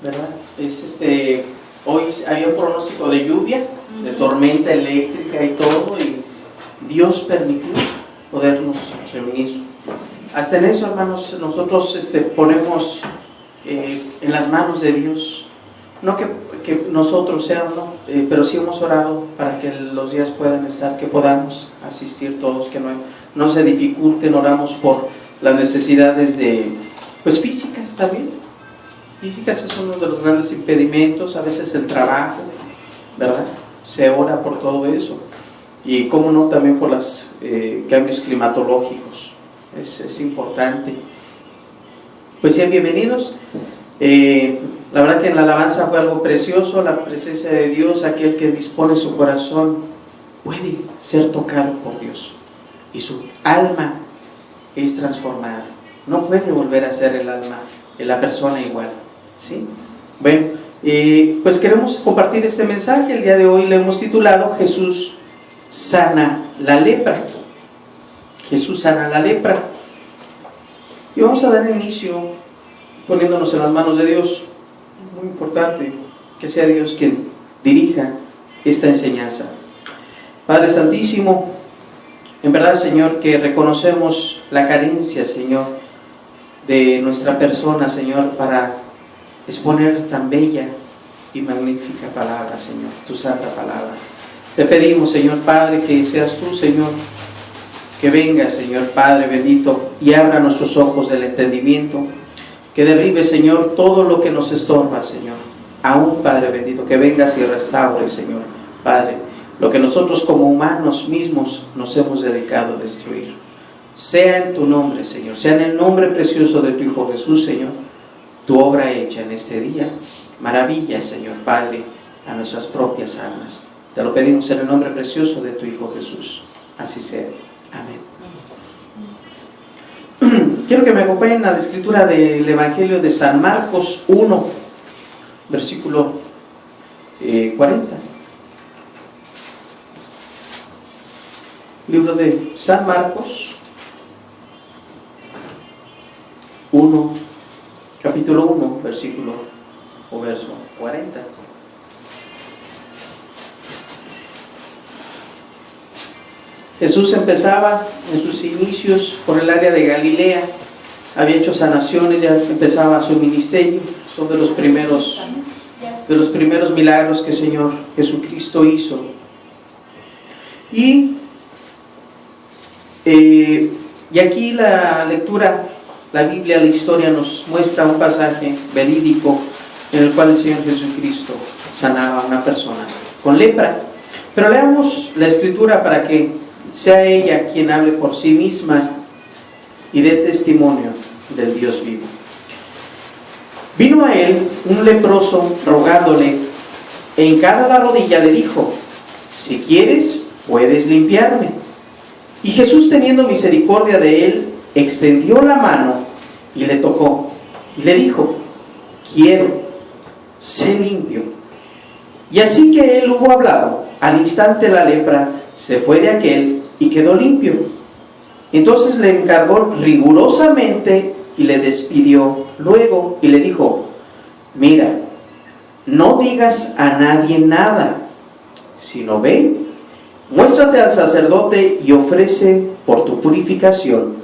¿verdad? Hoy había un pronóstico de lluvia, de tormenta eléctrica y todo, y Dios permitió podernos reunir. Hasta en eso, hermanos, nosotros ponemos en las manos de Dios, no que nosotros seamos, pero sí hemos orado para que los días puedan estar, que podamos asistir todos, que no se dificulten. Oramos por las necesidades físicas también. Físicas es uno de los grandes impedimentos, a veces el trabajo, ¿verdad? Se ora por todo eso. Y cómo no, también por los cambios climatológicos. Es importante. Pues sean bienvenidos. La verdad que en la alabanza fue algo precioso, la presencia de Dios. Aquel que dispone su corazón puede ser tocado por Dios y su alma es transformada. No puede volver a ser el alma de la persona igual, ¿sí? Bueno, pues queremos compartir este mensaje. El día de hoy le hemos titulado Jesús sana la lepra. Jesús sana la lepra. Y vamos a dar inicio poniéndonos en las manos de Dios. Muy importante que sea Dios quien dirija esta enseñanza. Padre Santísimo, en verdad, Señor, que reconocemos la carencia, Señor, de nuestra persona, Señor, para exponer tan bella y magnífica palabra, Señor, tu santa palabra. Te pedimos, Señor Padre, que seas tú, Señor, que venga, Señor Padre bendito, y abra nuestros ojos del entendimiento, que derribe, Señor, todo lo que nos estorba, Señor. Aún, Padre bendito, que vengas y restaure, Señor Padre, lo que nosotros como humanos mismos nos hemos dedicado a destruir. Sea en tu nombre, Señor, sea en el nombre precioso de tu Hijo Jesús, Señor, tu obra hecha en este día. Maravilla, Señor Padre, a nuestras propias almas. Te lo pedimos en el nombre precioso de tu Hijo Jesús. Así sea. Amén. Quiero que me acompañen a la escritura del Evangelio de San Marcos 1, versículo 40. Libro de San Marcos 1, capítulo 1, versículo o verso 40. Jesús empezaba en sus inicios por el área de Galilea, había hecho sanaciones, ya empezaba su ministerio. Son de los primeros milagros que el Señor Jesucristo hizo. Y aquí la lectura, la Biblia, la historia nos muestra un pasaje verídico en el cual el Señor Jesucristo sanaba a una persona con lepra. Pero leamos la escritura para que sea ella quien hable por sí misma y dé testimonio del Dios vivo. Vino a él un leproso rogándole, e hincada la rodilla le dijo: si quieres, puedes limpiarme. Y Jesús, teniendo misericordia de él, extendió la mano y le tocó, y le dijo: quiero, sé limpio. Y así que él hubo hablado, al instante la lepra se fue de aquel y quedó limpio. Entonces le encargó rigurosamente y le despidió luego y le dijo: mira, no digas a nadie nada, sino ve, muéstrate al sacerdote y ofrece por tu purificación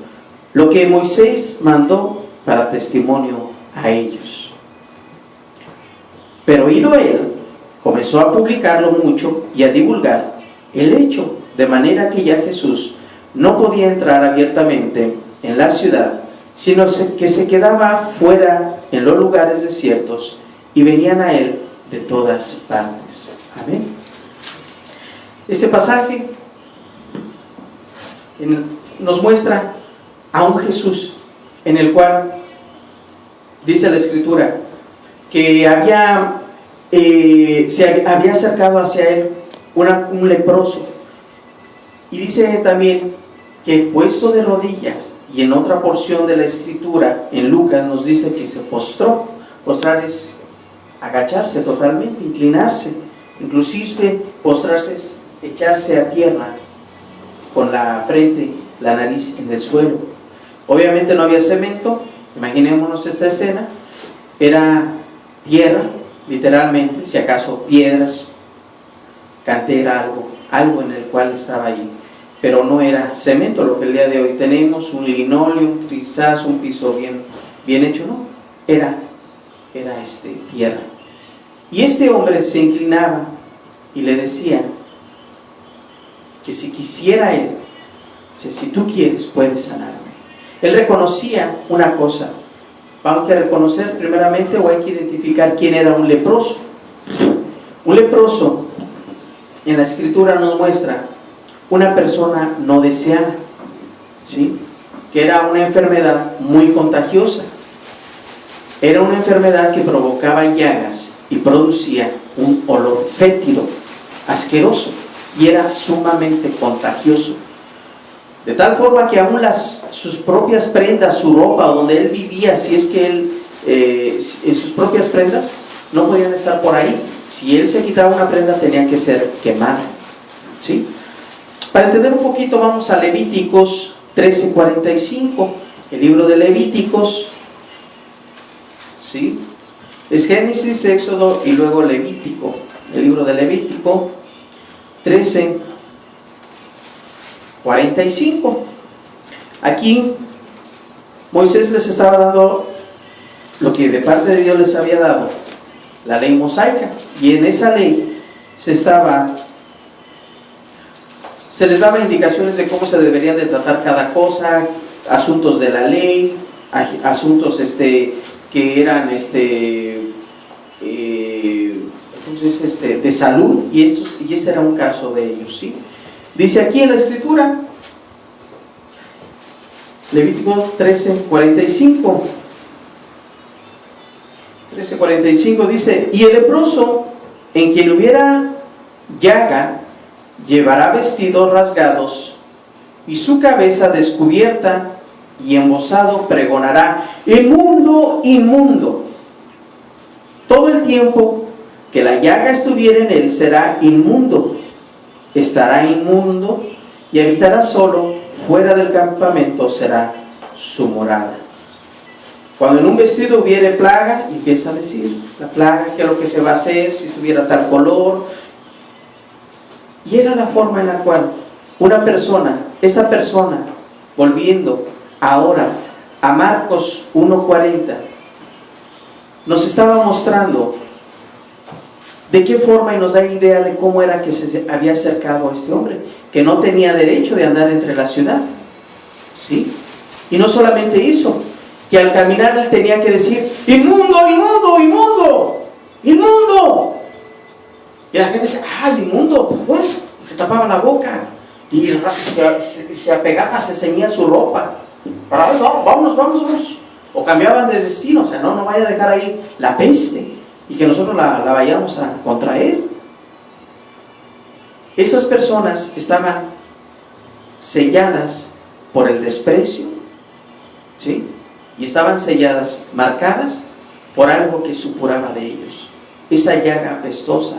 lo que Moisés mandó para testimonio a ellos. Pero ido él, comenzó a publicarlo mucho y a divulgar el hecho, de manera que ya Jesús no podía entrar abiertamente en la ciudad, sino que se quedaba fuera en los lugares desiertos, y venían a él de todas partes. Amén. Este pasaje nos muestra a un Jesús en el cual dice la Escritura que se había acercado hacia él un leproso. Y dice también que puesto de rodillas, y en otra porción de la Escritura, en Lucas, nos dice que se postró. Postrar es agacharse totalmente, inclinarse. Inclusive postrarse es echarse a tierra con la frente, la nariz en el suelo. Obviamente no había cemento. Imaginémonos esta escena. Era tierra, literalmente, si acaso piedras, cantera, algo en el cual estaba ahí, pero no era cemento, lo que el día de hoy tenemos, un linóleo, quizás un piso bien hecho, no, era tierra. Y este hombre se inclinaba y le decía que si quisiera él, si tú quieres, puedes sanarme. Él reconocía una cosa. Vamos a reconocer primeramente, o hay que identificar quién era un leproso. Un leproso, en la Escritura nos muestra una persona no deseada, ¿sí? Que era una enfermedad muy contagiosa. Era una enfermedad que provocaba llagas y producía un olor fétido, asqueroso, y era sumamente contagioso. De tal forma que aún sus propias prendas, su ropa, donde él vivía, si es que él, en sus propias prendas, no podían estar por ahí. Si él se quitaba una prenda, tenía que ser quemada, ¿sí? Para entender un poquito, vamos a Levíticos 13:45, el libro de Levíticos, ¿sí? Es Génesis, Éxodo y luego Levítico. El libro de Levítico 13:45. Aquí Moisés les estaba dando lo que de parte de Dios les había dado, la ley mosaica, y en esa ley se les daba indicaciones de cómo se deberían de tratar cada cosa, asuntos de la ley, asuntos que eran de salud, y este era un caso de ellos, ¿sí? Dice aquí en la Escritura, Levítico 13:45. 13:45 dice: y el leproso, en quien hubiera llaga, llevará vestidos rasgados y su cabeza descubierta, y embozado pregonará: inmundo, inmundo. Todo el tiempo que la llaga estuviera en él será inmundo. Estará inmundo y habitará solo, fuera del campamento será su morada. Cuando en un vestido hubiere plaga, empieza a decir la plaga, qué es lo que se va a hacer, si tuviera tal color. Y era la forma en la cual esta persona, volviendo ahora a Marcos 1:40, nos estaba mostrando de qué forma, y nos da idea de cómo era que se había acercado a este hombre, que no tenía derecho de andar entre la ciudad, ¿sí? Y no solamente eso, que al caminar él tenía que decir: inmundo, inmundo, inmundo, inmundo. Y la gente dice: inmundo, pues, se tapaba la boca y se apegaba, se ceñía su ropa. Vámonos. O cambiaban de destino, o sea, no vaya a dejar ahí la peste y que nosotros la vayamos a contraer. Esas personas estaban selladas por el desprecio, ¿sí? Y estaban selladas, marcadas por algo que supuraba de ellos, esa llaga apestosa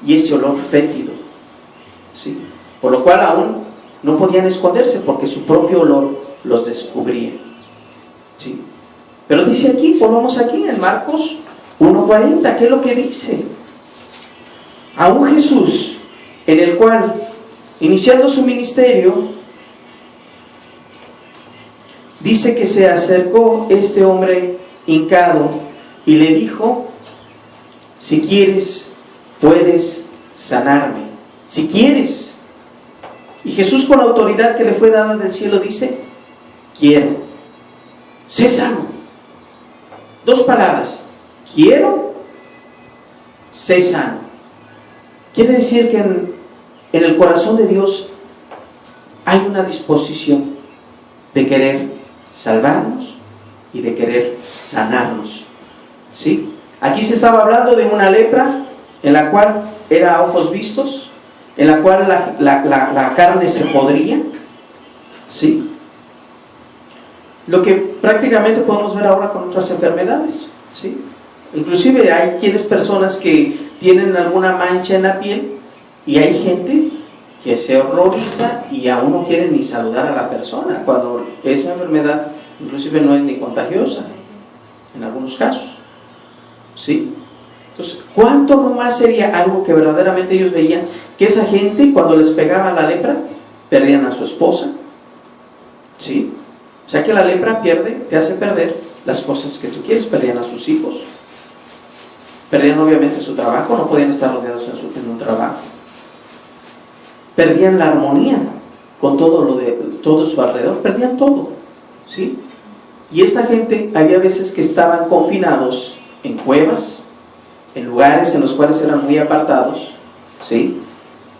y ese olor fétido, ¿sí? Por lo cual aún no podían esconderse, porque su propio olor los descubría, ¿sí? Pero dice aquí, volvamos aquí en Marcos 1:40, ¿qué es lo que dice? A un Jesús en el cual, iniciando su ministerio, dice que se acercó este hombre hincado y le dijo: si quieres, puedes sanarme, si quieres. Y Jesús, con la autoridad que le fue dada del cielo, dice: quiero, sé sano. Dos palabras: quiero, sé sano. Quiere decir que en el corazón de Dios hay una disposición de querer salvarnos y de querer sanarnos, ¿sí? Aquí se estaba hablando de una lepra en la cual era a ojos vistos, en la cual la carne se podría, ¿sí? Lo que prácticamente podemos ver ahora con otras enfermedades, ¿sí? Inclusive hay personas que tienen alguna mancha en la piel, y hay gente que se horroriza y aún no quiere ni saludar a la persona, cuando esa enfermedad inclusive no es ni contagiosa en algunos casos, ¿sí? Entonces, ¿cuánto más sería algo que verdaderamente ellos veían? Que esa gente, cuando les pegaba la lepra, perdían a su esposa. ¿Sí? O sea que la lepra te hace perder las cosas que tú quieres. Perdían a sus hijos, perdían obviamente su trabajo, no podían estar rodeados en un trabajo. Perdían la armonía con todo su alrededor, perdían todo. ¿Sí? Y esta gente, había veces que estaban confinados en cuevas, en lugares en los cuales eran muy apartados, ¿sí?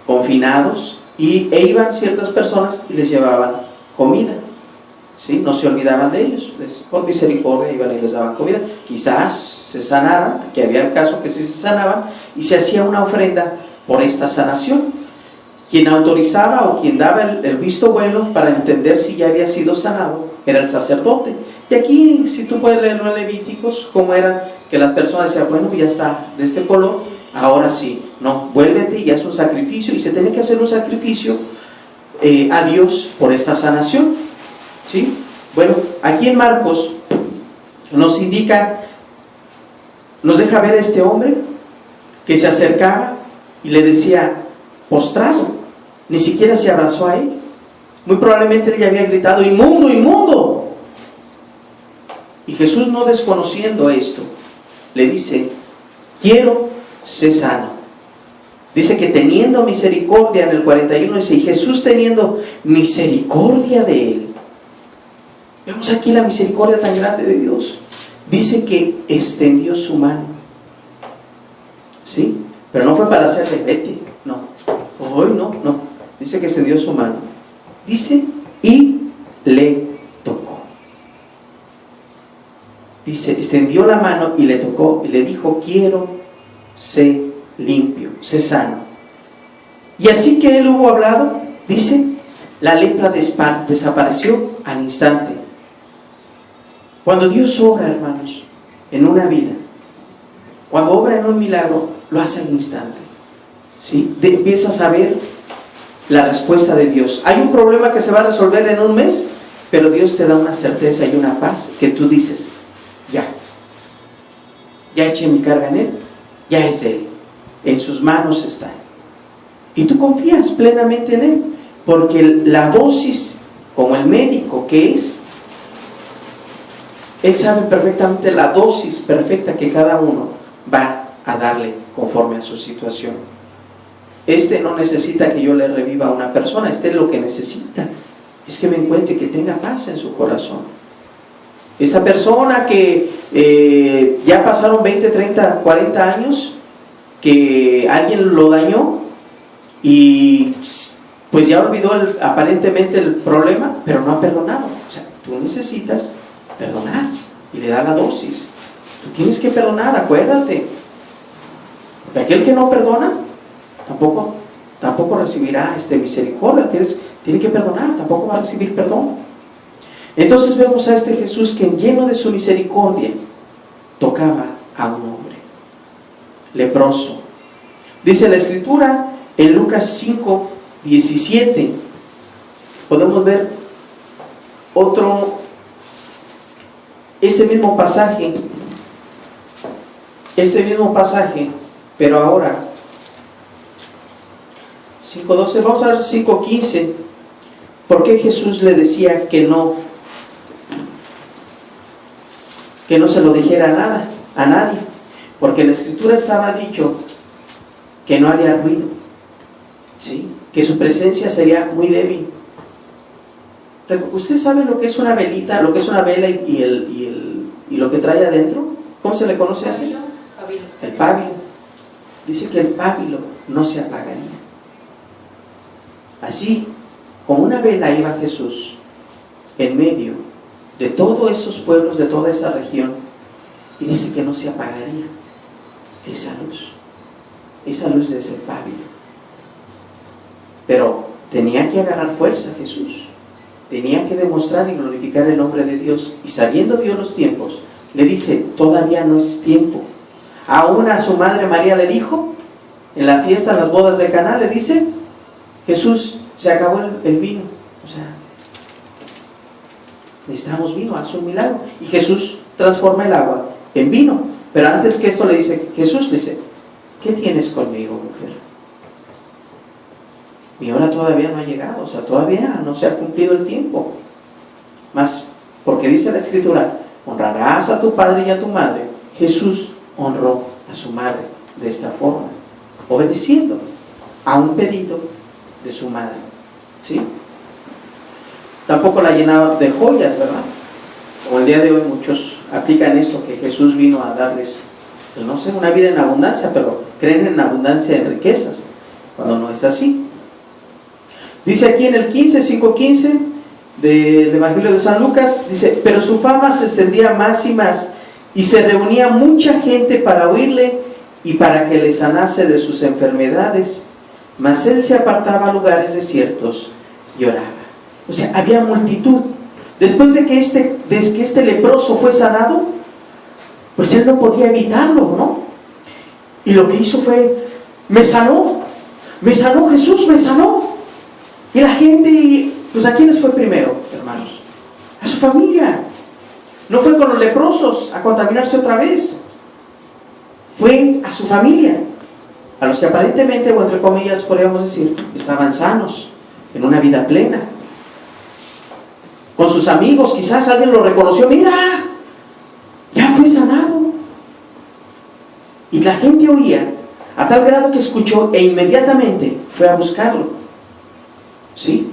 Confinados, e iban ciertas personas y les llevaban comida, ¿sí? No se olvidaban de ellos, por misericordia iban y les daban comida. Quizás se sanaran, que había el caso que sí se sanaban, y se hacía una ofrenda por esta sanación. Quien autorizaba o quien daba el visto bueno para entender si ya había sido sanado era el sacerdote. Y aquí, si tú puedes leerlo en Levíticos, cómo era que las personas decían, bueno, ya está de este color, ahora sí, no, vuélvete y haz un sacrificio. Y se tenía que hacer un sacrificio a Dios por esta sanación, ¿sí? Bueno, aquí en Marcos nos indica, nos deja ver a este hombre que se acercaba y le decía, postrado, ni siquiera se abrazó a él. Muy probablemente él ya había gritado, inmundo, inmundo. Y Jesús, no desconociendo esto, le dice, quiero ser sano. Dice que teniendo misericordia, en el 41 dice, y Jesús teniendo misericordia de él. Vemos aquí la misericordia tan grande de Dios. Dice que extendió su mano, ¿sí? Pero no fue para hacerle vete, no. Hoy no. Dice que extendió su mano. Dice, y le tocó. Dice, extendió la mano y le tocó y le dijo, quiero ser limpio, ser sano. Y así que él hubo hablado, dice, la lepra desapareció al instante. Cuando Dios obra, hermanos, en una vida, cuando obra en un milagro, lo hace al instante, ¿sí? Empiezas a ver la respuesta de Dios. Hay un problema que se va a resolver en un mes, pero Dios te da una certeza y una paz que tú dices, ya eché mi carga en Él, ya es Él, en sus manos está. Y tú confías plenamente en Él, porque la dosis, como el médico que es, Él sabe perfectamente la dosis perfecta que cada uno va a darle conforme a su situación. No necesita que yo le reviva a una persona, lo que necesita es que me encuentre, que tenga paz en su corazón. Esta persona que ya pasaron 20, 30, 40 años, que alguien lo dañó y pues ya olvidó aparentemente el problema, pero no ha perdonado. O sea, tú necesitas perdonar y le da la dosis. Tú tienes que perdonar, acuérdate. Porque aquel que no perdona tampoco recibirá misericordia. Tiene que perdonar, tampoco va a recibir perdón. Entonces vemos a este Jesús que, lleno de su misericordia, tocaba a un hombre leproso. Dice la Escritura en Lucas 5, 17, podemos ver este mismo pasaje, pero ahora 5:12, vamos a ver 5:15. ¿Por qué Jesús le decía que no se lo dijera a nadie? Porque en la Escritura estaba dicho que no haría ruido, ¿sí? Que su presencia sería muy débil. ¿Usted sabe lo que es una velita, lo que es una vela y lo que trae adentro? ¿Cómo se le conoce así? El pábilo. Dice que el pábilo no se apagaría. Así como una vela iba Jesús en medio de todos esos pueblos, de toda esa región, y dice que no se apagaría esa luz de ese pábilo. Pero tenía que agarrar fuerza Jesús, tenía que demostrar y glorificar el nombre de Dios, y sabiendo Dios los tiempos, le dice, todavía no es tiempo. Aún a su madre María le dijo, en la fiesta, en las bodas de Caná, le dice, Jesús, se acabó el vino, o sea, necesitamos vino, haz un milagro. Y Jesús transforma el agua en vino. Pero antes que esto le dice, Jesús le dice, ¿qué tienes conmigo, mujer? Mi hora todavía no ha llegado, o sea, todavía no se ha cumplido el tiempo. Más, porque dice la Escritura, honrarás a tu padre y a tu madre. Jesús honró a su madre de esta forma, obedeciendo a un pedido de su madre, ¿sí? Tampoco la llenaba de joyas, ¿verdad? Como el día de hoy muchos aplican esto, que Jesús vino a darles, pues no sé, una vida en abundancia, pero creen en abundancia de riquezas, cuando no es así. Dice aquí en el 5:15 del Evangelio de San Lucas, dice, pero su fama se extendía más y más, y se reunía mucha gente para oírle y para que le sanase de sus enfermedades, mas él se apartaba a lugares desiertos y oraba. O sea, había multitud. Después de que este leproso fue sanado, pues él no podía evitarlo, ¿no? Y lo que hizo fue, me sanó Jesús, me sanó. Y la gente, pues ¿a quiénes fue primero, hermanos? A su familia. No fue con los leprosos a contaminarse otra vez. Fue a su familia, a los que aparentemente, o entre comillas podríamos decir, estaban sanos, en una vida plena. Con sus amigos, quizás alguien lo reconoció, mira, ya fue sanado. Y la gente oía, a tal grado que escuchó e inmediatamente fue a buscarlo. ¿Sí?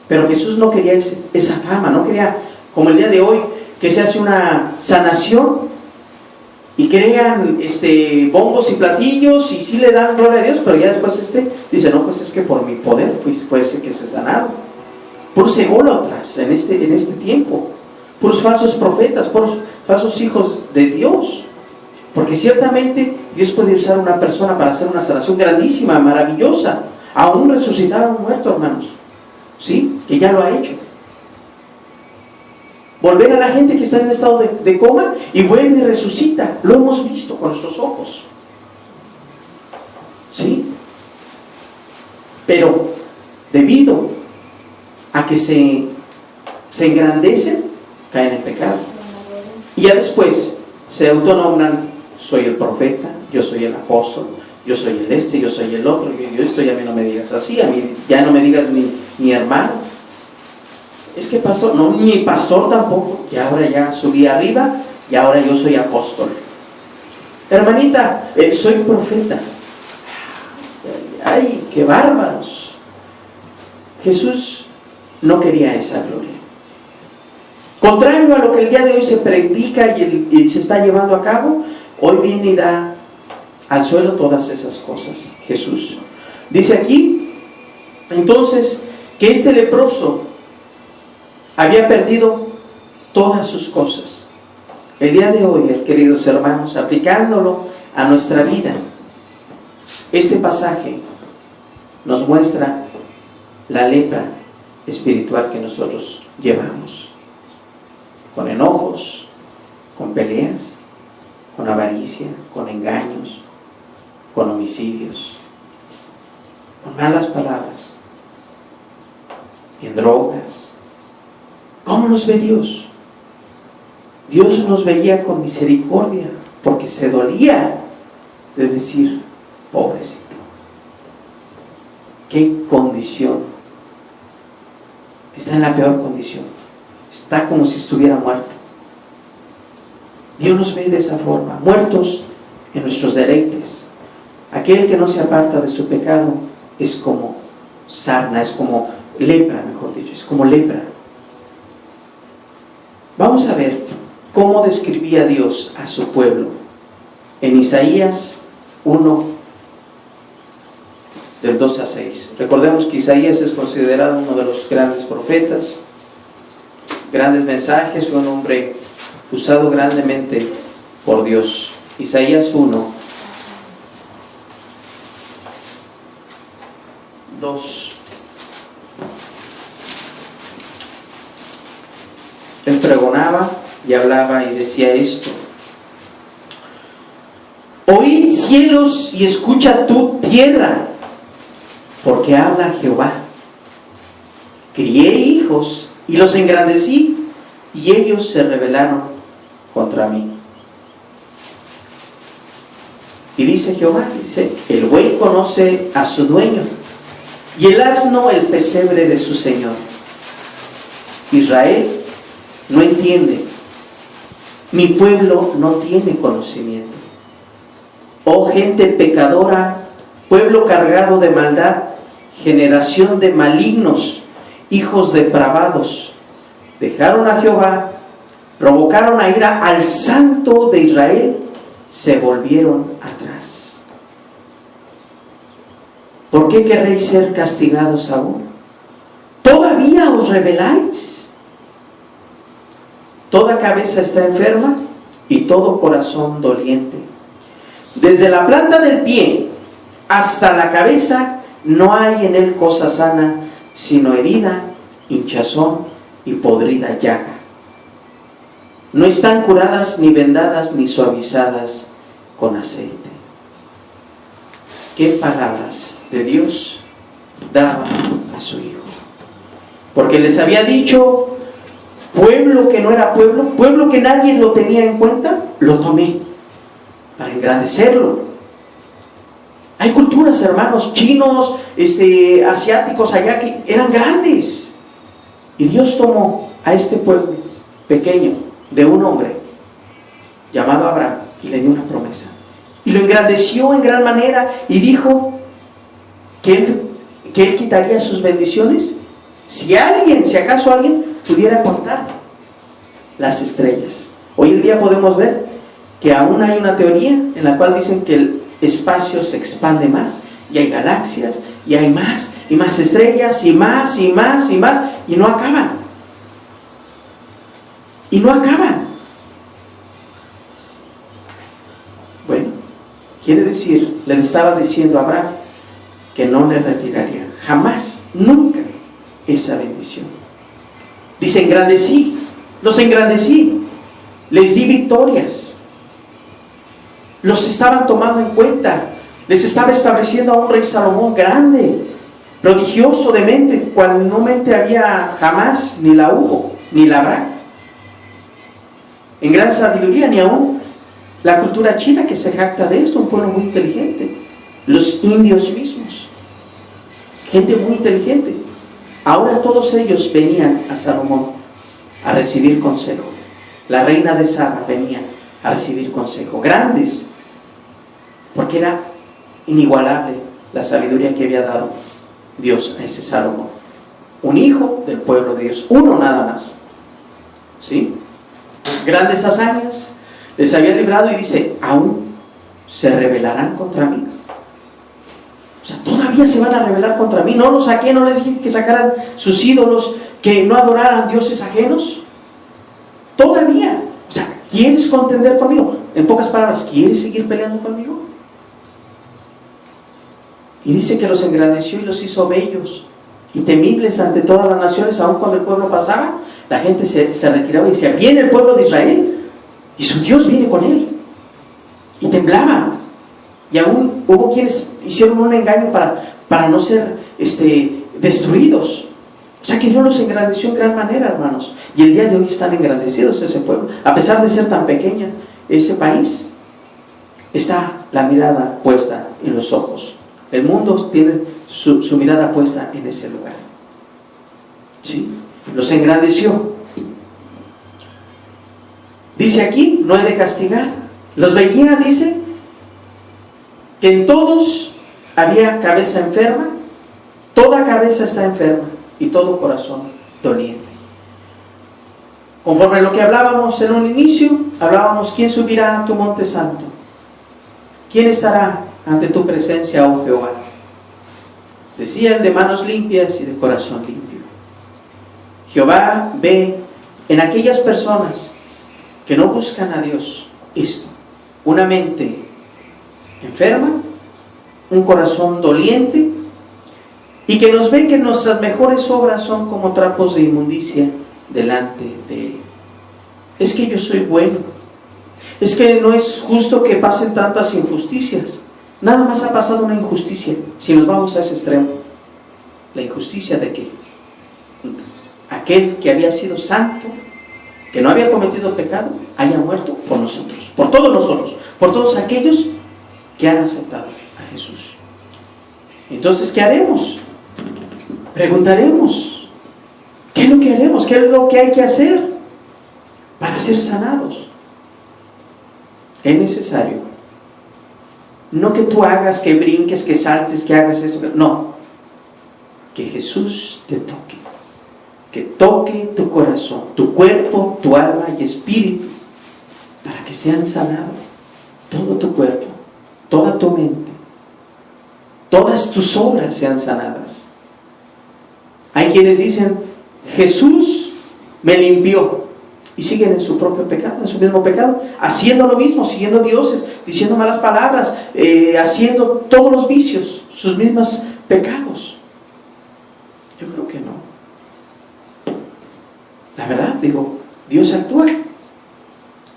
Pero Jesús no quería esa fama, no quería, como el día de hoy, que se hace una sanación y crean bombos y platillos y sí le dan gloria a Dios, pero ya después dice, no, pues es que por mi poder puede ser que se sanado. Puros ególatras en este tiempo, puros falsos profetas, puros falsos hijos de Dios. Porque ciertamente Dios puede usar a una persona para hacer una sanación grandísima, maravillosa, aún resucitar a un muerto, hermanos, ¿sí? Que ya lo ha hecho. Volver a la gente que está en estado de coma y vuelve y resucita. Lo hemos visto con nuestros ojos, ¿sí? Pero debido a que se engrandecen, caen en pecado. Y ya después se autonombran, soy el profeta, yo soy el apóstol, yo soy yo soy el otro, yo esto, ya a mí no me digas así, a mí ya no me digas mi hermano. Es que pastor, no, ni pastor tampoco, y ahora ya subí arriba y ahora yo soy apóstol. Hermanita, soy profeta. ¡Ay, qué bárbaros! Jesús no quería esa gloria. Contrario a lo que el día de hoy se predica y se está llevando a cabo, hoy viene y da al suelo todas esas cosas. Jesús dice aquí, entonces, que este leproso había perdido todas sus cosas. El día de hoy, queridos hermanos, aplicándolo a nuestra vida, este pasaje nos muestra la lepra espiritual que nosotros llevamos, con enojos, con peleas, con avaricia, con engaños, con homicidios, con malas palabras, en drogas. ¿Cómo nos ve Dios? Dios nos veía con misericordia, porque se dolía de decir, pobrecito, qué condición. Está en la peor condición, está como si estuviera muerto. Dios nos ve de esa forma, muertos en nuestros deleites. Aquel que no se aparta de su pecado es como sarna, es como lepra, mejor dicho, es como lepra. Vamos a ver cómo describía Dios a su pueblo en Isaías 1, del 2 a 6. Recordemos que Isaías es considerado uno de los grandes profetas, grandes mensajes, fue un hombre usado grandemente por Dios. Isaías 1, 2. Él pregonaba y hablaba y decía esto: oíd cielos y escucha tú tierra, porque habla Jehová. Crié hijos y los engrandecí, y ellos se rebelaron contra mí. Y dice Jehová, dice, el buey conoce a su dueño, y el asno el pesebre de su señor. Israel no entiende, mi pueblo no tiene conocimiento. Oh gente pecadora, pueblo cargado de maldad, generación de malignos, hijos depravados, dejaron a Jehová, provocaron a ira al Santo de Israel, se volvieron atrás. ¿Por qué querréis ser castigados aún? ¿Todavía os rebeláis? Toda cabeza está enferma y todo corazón doliente. Desde la planta del pie hasta la cabeza no hay en él cosa sana, sino herida, hinchazón y podrida llaga. No están curadas, ni vendadas, ni suavizadas con aceite. ¿Qué palabras de Dios daba a su Hijo? Porque les había dicho, pueblo que no era pueblo, pueblo que nadie lo tenía en cuenta, lo tomé para engrandecerlo. Hay culturas, hermanos, chinos, asiáticos allá que eran grandes. Y Dios tomó a este pueblo pequeño de un hombre llamado Abraham y le dio una promesa. Y lo engrandeció en gran manera y dijo que él quitaría sus bendiciones si acaso alguien pudiera contar las estrellas. Hoy en día podemos ver que aún hay una teoría en la cual dicen que el espacio se expande más y hay galaxias y hay más y más estrellas y más y más y más y no acaban. Y no acaban. Bueno, quiere decir, le estaba diciendo a Abraham que no le retiraría jamás, nunca esa bendición. Dice, los engrandecí, les di victorias, los estaban tomando en cuenta, les estaba estableciendo a un rey Salomón grande, prodigioso de mente, cuando no mente había jamás, ni la hubo, ni la habrá. En gran sabiduría, ni aún la cultura china que se jacta de esto, un pueblo muy inteligente. Los indios mismos, gente muy inteligente. Ahora todos ellos venían a Salomón a recibir consejo. La reina de Saba venía a recibir consejo. Grandes, porque era inigualable la sabiduría que había dado Dios a ese Salomón. Un hijo del pueblo de Dios, uno nada más. ¿Sí? Grandes hazañas les había librado y dice, aún se rebelarán contra mí. O sea, todavía se van a rebelar contra mí. No los saqué, no les dije que sacaran sus ídolos, que no adoraran dioses ajenos. Todavía. O sea, ¿quieres contender conmigo? En pocas palabras, ¿quieres seguir peleando conmigo? Y dice que los engrandeció y los hizo bellos y temibles ante todas las naciones. Aun cuando el pueblo pasaba, la gente se retiraba y decía, viene el pueblo de Israel y su Dios viene con él. Y temblaban. Y aún hubo quienes hicieron un engaño para no ser destruidos. O sea que Dios los engrandeció en gran manera, hermanos. Y el día de hoy están engrandecidos ese pueblo. A pesar de ser tan pequeña, ese país, está la mirada puesta en los ojos. El mundo tiene su mirada puesta en ese lugar. ¿Sí? Los engrandeció. Dice aquí, no he de castigar. Los veía, dice, que en todos había cabeza enferma. Toda cabeza está enferma y todo corazón doliente. Conforme a lo que hablábamos en un inicio, hablábamos, ¿quién subirá a tu monte santo? ¿Quién estará ante tu presencia, oh Jehová? Decía, el de manos limpias y de corazón limpio. Jehová ve en aquellas personas que no buscan a Dios esto: una mente enferma, un corazón doliente, y que nos ve que nuestras mejores obras son como trapos de inmundicia delante de Él. Es que yo soy bueno, es que no es justo que pasen tantas injusticias. Nada más ha pasado una injusticia, si nos vamos a ese extremo. La injusticia de que aquel que había sido santo, que no había cometido pecado, haya muerto por nosotros, por todos nosotros, por todos aquellos que han aceptado a Jesús. Entonces, ¿qué haremos? Preguntaremos, ¿qué es lo que haremos? ¿Qué es lo que hay que hacer para ser sanados? Es necesario. No que tú hagas, que brinques, que saltes, que hagas eso. No. Que Jesús te toque. Que toque tu corazón, tu cuerpo, tu alma y espíritu, para que sean sanados. Todo tu cuerpo, toda tu mente, todas tus obras sean sanadas. Hay quienes dicen, Jesús me limpió, y siguen en su propio pecado, en su mismo pecado, haciendo lo mismo, siguiendo dioses, diciendo malas palabras, haciendo todos los vicios, sus mismos pecados. Yo creo que no. La verdad, digo, Dios actúa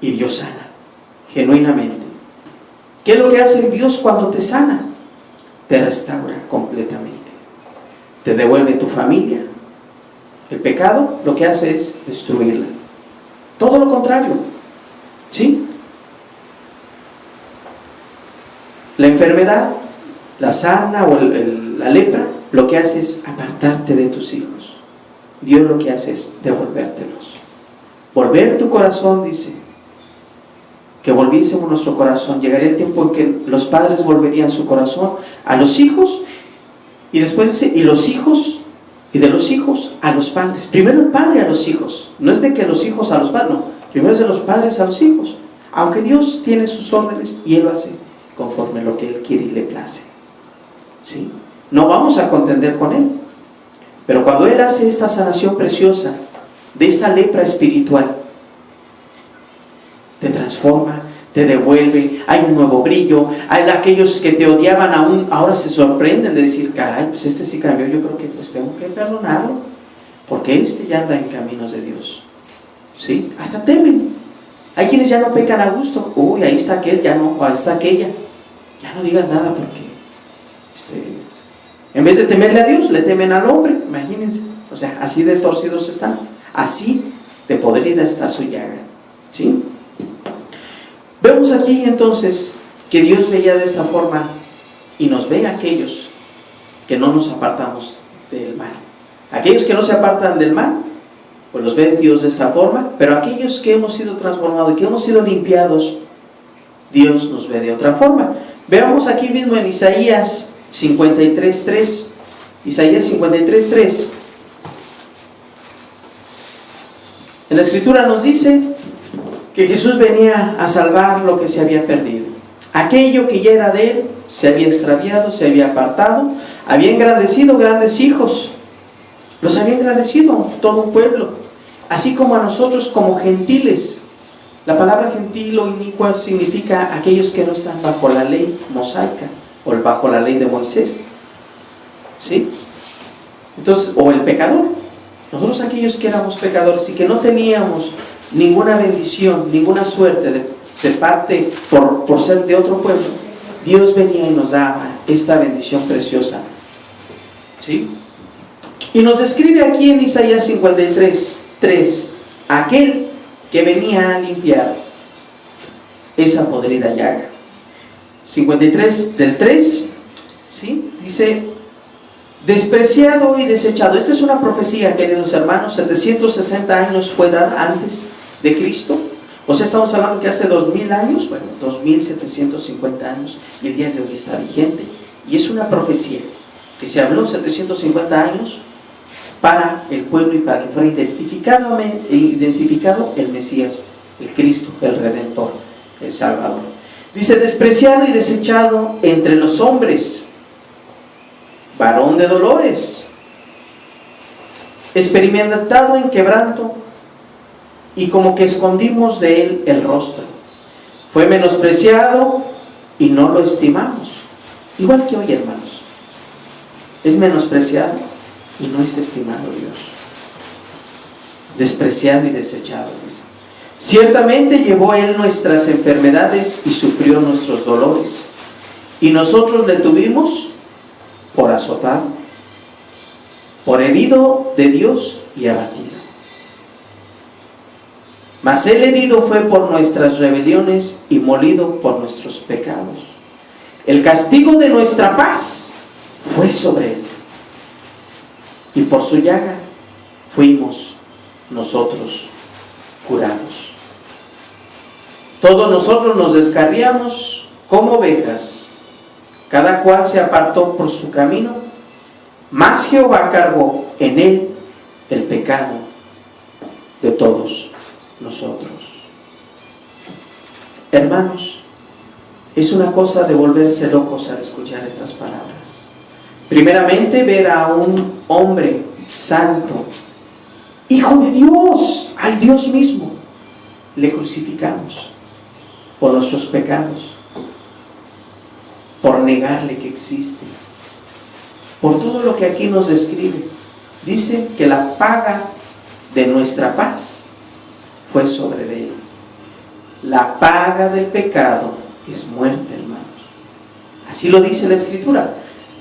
y Dios sana, genuinamente. ¿Qué es lo que hace Dios cuando te sana? Te restaura completamente. Te devuelve tu familia. El pecado lo que hace es destruirla. Todo lo contrario. ¿Sí? La enfermedad, la sarna o la lepra, lo que hace es apartarte de tus hijos. Dios lo que hace es devolvértelos. Volver tu corazón, dice, que volviésemos nuestro corazón. Llegaría el tiempo en que los padres volverían su corazón a los hijos, y después dice, y los hijos, y de los hijos a los padres. Primero el padre a los hijos. No es de que los hijos a los padres, no. Primero es de los padres a los hijos. Aunque Dios tiene sus órdenes y Él lo hace conforme lo que Él quiere y le place. ¿Sí? No vamos a contender con Él. Pero cuando Él hace esta sanación preciosa de esta lepra espiritual, te transforma, te devuelve, hay un nuevo brillo. Hay aquellos que te odiaban aún, ahora se sorprenden de decir, caray, pues este sí cambió, yo creo que pues tengo que perdonarlo, porque este ya anda en caminos de Dios. ¿Sí? Hasta temen. Hay quienes ya no pecan a gusto. Uy, ahí está aquel, ya no, o ahí está aquella. Ya no digas nada porque en vez de temerle a Dios, le temen al hombre. Imagínense. O sea, así de torcidos están. Así de podrida está su llaga. ¿Sí? Vemos aquí entonces que Dios veía de esta forma y nos ve a aquellos que no nos apartamos del mal. Aquellos que no se apartan del mal, pues los ve Dios de esta forma, pero aquellos que hemos sido transformados y que hemos sido limpiados, Dios nos ve de otra forma. Veamos aquí mismo en Isaías 53:3. Isaías 53:3. En la Escritura nos dice que Jesús venía a salvar lo que se había perdido. Aquello que ya era de Él se había extraviado, se había apartado, había engrandecido grandes hijos. Los había engrandecido todo un pueblo, así como a nosotros como gentiles. La palabra gentil o inicua significa aquellos que no están bajo la ley mosaica o bajo la ley de Moisés. ¿Sí? Entonces, o el pecador. Nosotros aquellos que éramos pecadores y que no teníamos ninguna bendición, ninguna suerte de parte por ser de otro pueblo, Dios venía y nos daba esta bendición preciosa. ¿Sí? Y nos describe aquí en Isaías 53:3 aquel que venía a limpiar esa podrida llaga. 53:3, ¿sí? Dice, despreciado y desechado. Esta es una profecía, queridos hermanos. 760 años fue dada antes de Cristo. O sea, estamos hablando que hace 2000 años, bueno, 2750 años, y el día de hoy está vigente. Y es una profecía que se habló 750 años para el pueblo y para que fuera identificado el Mesías, el Cristo, el Redentor, el Salvador. Dice, despreciado y desechado entre los hombres, varón de dolores, experimentado en quebranto, y como que escondimos de él el rostro. Fue menospreciado y no lo estimamos. Igual que hoy, hermanos, es menospreciado y no es estimado Dios. Despreciado y desechado, dice. Ciertamente llevó él nuestras enfermedades y sufrió nuestros dolores, y nosotros le tuvimos por azotado, por herido de Dios y abatido. Mas él herido fue por nuestras rebeliones y molido por nuestros pecados. El castigo de nuestra paz fue sobre él, y por su llaga fuimos nosotros curados. Todos nosotros nos descarriamos como ovejas, cada cual se apartó por su camino, mas Jehová cargó en él el pecado de todos nosotros. Hermanos, es una cosa de volverse locos al escuchar estas palabras. Primeramente, ver a un hombre santo, Hijo de Dios, al Dios mismo, le crucificamos por nuestros pecados, por negarle que existe, por todo lo que aquí nos describe. Dice que la paga de nuestra paz fue sobre él. La paga del pecado es muerte, hermanos. Así lo dice la Escritura.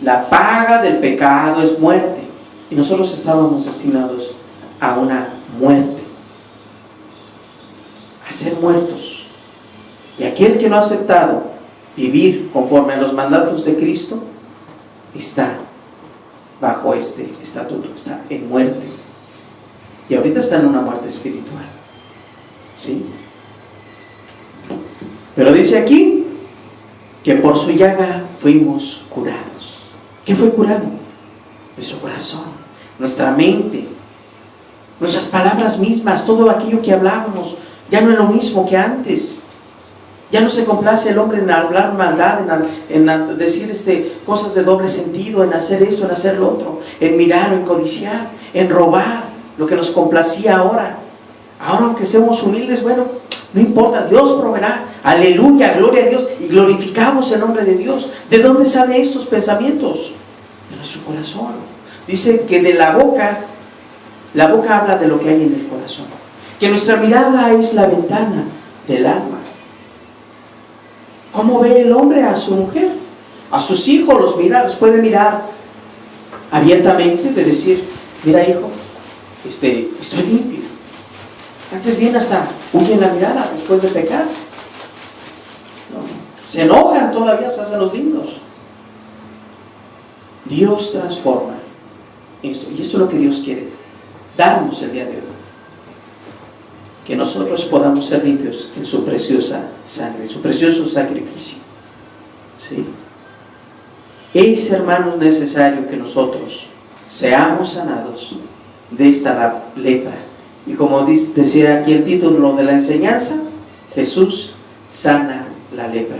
La paga del pecado es muerte. Y nosotros estábamos destinados a una muerte, a ser muertos. Y aquel que no ha aceptado vivir conforme a los mandatos de Cristo está bajo este estatuto, está en muerte. Y ahorita está en una muerte espiritual, ¿sí? Pero dice aquí que por su llaga fuimos curados. ¿Qué fue curado? Nuestro corazón, nuestra mente, nuestras palabras mismas, todo aquello que hablábamos. Ya no es lo mismo que antes. Ya no se complace el hombre en hablar maldad, en decir cosas de doble sentido, en hacer esto, en hacer lo otro, en mirar, en codiciar, en robar, lo que nos complacía ahora. Ahora, aunque estemos humildes, bueno, no importa, Dios proveerá. Aleluya, gloria a Dios, y glorificamos el nombre de Dios. ¿De dónde salen estos pensamientos? De nuestro corazón. Dice que de la boca habla de lo que hay en el corazón. Que nuestra mirada es la ventana del alma. ¿Cómo ve el hombre a su mujer? A sus hijos los puede mirar abiertamente, de decir, mira hijo, estoy limpio. Antes bien hasta huyen la mirada después de pecar. ¿No? Se enojan todavía, se hacen los dignos. Dios transforma esto, y esto es lo que Dios quiere darnos el día de hoy. Que nosotros podamos ser limpios en su preciosa sangre, en su precioso sacrificio. ¿Sí? Es, hermanos, necesario que nosotros seamos sanados de esta lepra. Y como decía aquí el título de la enseñanza, Jesús sana la lepra.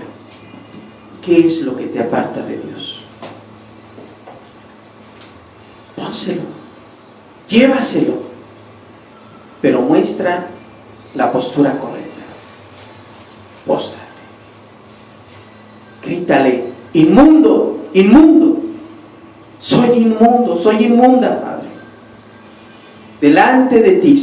¿Qué es lo que te aparta de Dios? Pónselo, llévaselo, pero muestra la postura correcta. Póstrate, grítale, inmundo, inmundo, soy inmundo, soy inmunda, Padre, delante de ti